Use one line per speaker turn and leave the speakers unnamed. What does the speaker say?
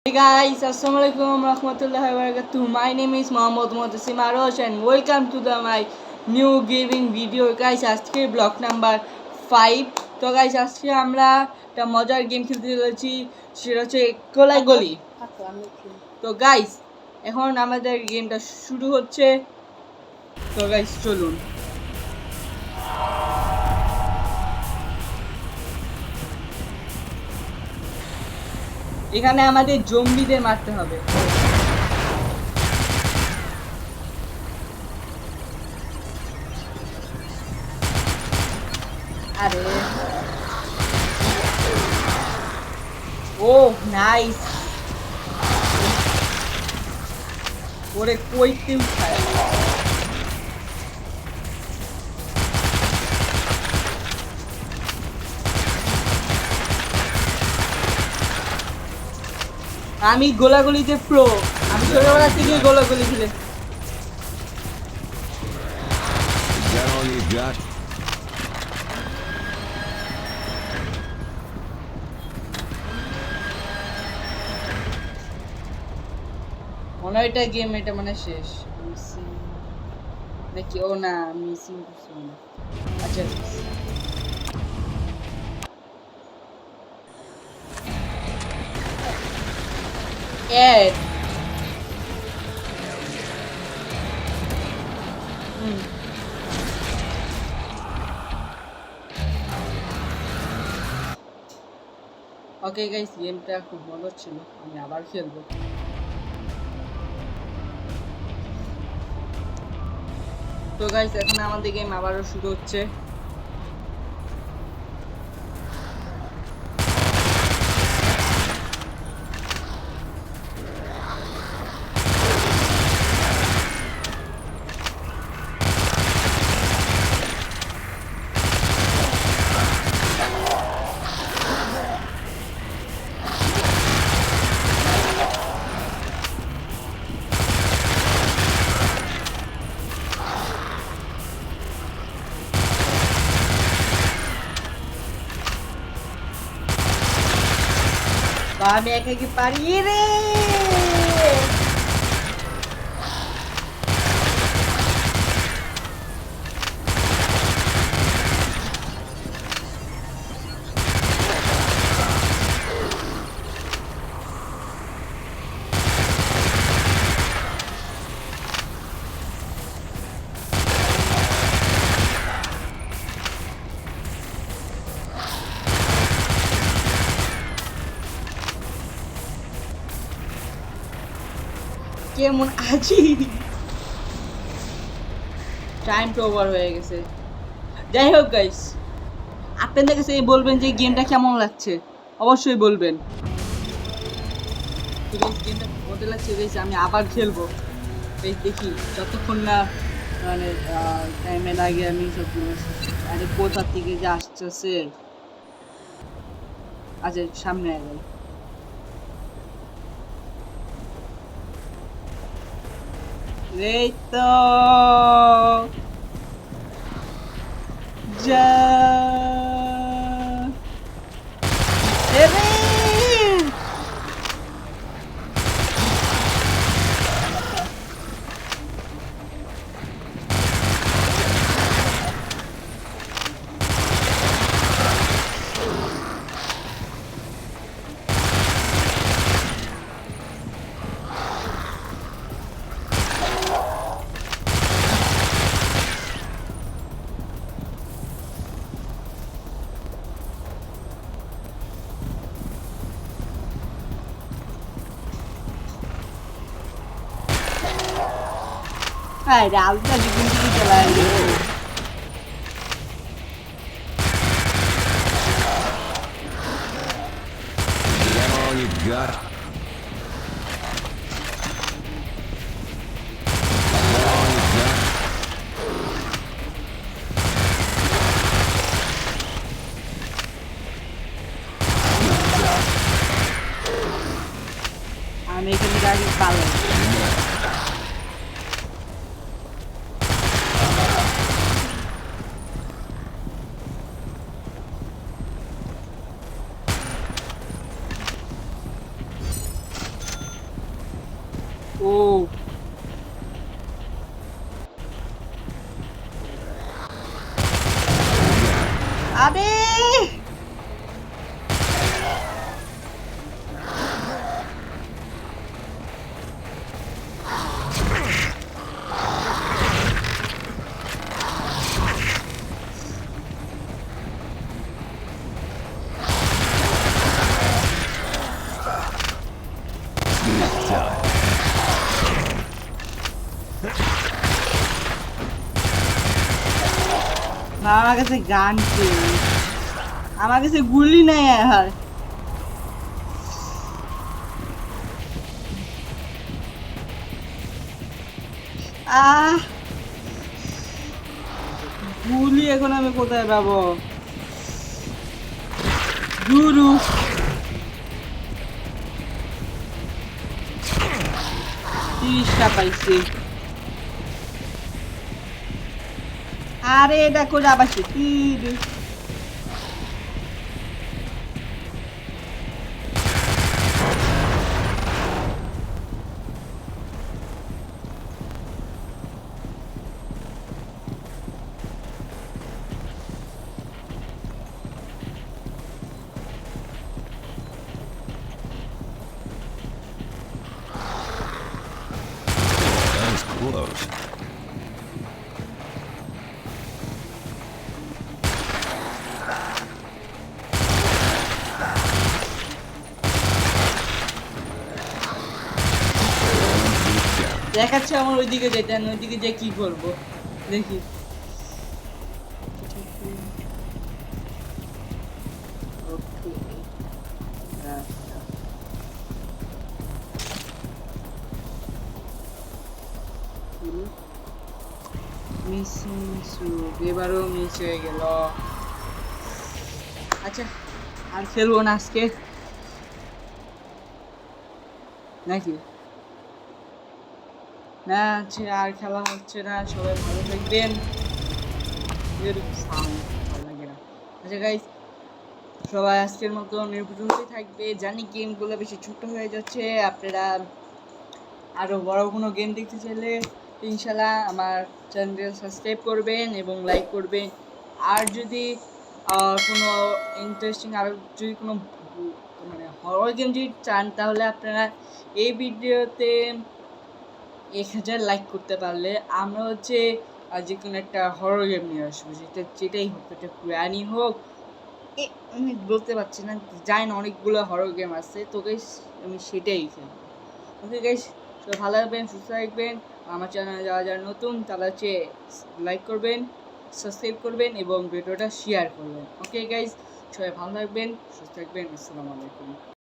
Hey guys, Assalamualaikum warahmatullahi wabarakatuh. My name is Mohammad Muhtasim Arosh and welcome to my new gaming video. Guys, আজকে blog number 5। তো guys আজকে আমরা একটা মজার game খেলতে চলেছি, সেটা হচ্ছে কোলাই গলি। তো গাইস এখন আমাদের গেমটা শুরু হচ্ছে। তো গাইস চলুন। এখানে আমাদের জম্বিদের মারতে হবে। আরে ও নাইস, ওরে কইতে উঠায়। আমি গোলাগুলিতে প্রো, আমি ছোটবেলা থেকে গোলাগুলি খেলে। মনে হয় এটা গেম, এটা মানে শেষ নাকি? ও না, মিসিং কিছু না। আচ্ছা এড ওকে গাইস, গেমটা খুব মজা ছিল, আমি আবার খেলবো। তো গাইস এখন আমাদের গেম আবারও শুরু হচ্ছে। আমি একা কি পারি রে? কেমন আছি? টাইম তো ওভার হয়ে গেছে। যাই হোক গাইস, আপনাদের কাছে বলবেন যে গেমটা কেমন লাগছে, অবশ্যই বলবেন। গেমটা মজা লাগছে গাইস, আমি আবার খেলবো। বেশ দেখি যতক্ষণ না মানে টাইমের আগে আমি সব। আরে কোথা থেকে যে আসতেছে। আচ্ছা সামনে আগে এই তো যা Hayır, aldı da bir gün gidiyorlar.
All you got.
আমি এখানে গাড়ি পালাই। ও আরে না, আমার কাছে গান কে, আমার কাছে গুলি নাই আর আহ গুলি এখন আমি কোথায় পাবো? গুরু 30টা পাইছি। আরে এটা করে আবার সে তীর।
That was close.
দেখাচ্ছে আমার ওইদিকে যেতে, আমি ওইদিকে যে কি করবো দেখি। মিসিং সুপ এবারও মিস হয়ে গেল। আচ্ছা আর খেলবো না আজকে নাকি? না আচ্ছা আর খেলা হচ্ছে না, সবাই ভালো থাকবেন। সাউন্ড ভালো লাগে না। আচ্ছা গাইস, সবাই আজকের মতো নির্বাচনই থাকবে। জানি গেমগুলো বেশি ছোট হয়ে যাচ্ছে, আপনারা আরও বড় কোনো গেম দেখতে চাইলে ইনশাল্লাহ আমার চ্যানেল সাবস্ক্রাইব করবেন এবং লাইক করবেন। আর যদি কোনো ইন্টারেস্টিং আরও যদি কোনো মানে হরর গেম যদি চান, তাহলে আপনারা এই ভিডিওতে 1000 লাইক করতে পারলে আমরা হচ্ছে যে কোনো একটা হরর গেম নিয়ে আসবো, যেটাই হোক, এটা কোরআনই হোক, আমি বলতে পারছি না, জানি না, অনেকগুলো হরর গেম আছে, তো গাইস আমি সেটাই খেলবো। ওকে গাইস, সবাই ভালো থাকবেন, সুস্থ থাকবেন। আমার চ্যানেলে যারা নতুন তারা হচ্ছে লাইক করবেন, সাবস্ক্রাইব করবেন এবং ভিডিওটা শেয়ার করবেন। ওকে গাইস, সবাই ভালো থাকবেন, সুস্থ থাকবেন। আসসালামু আলাইকুম।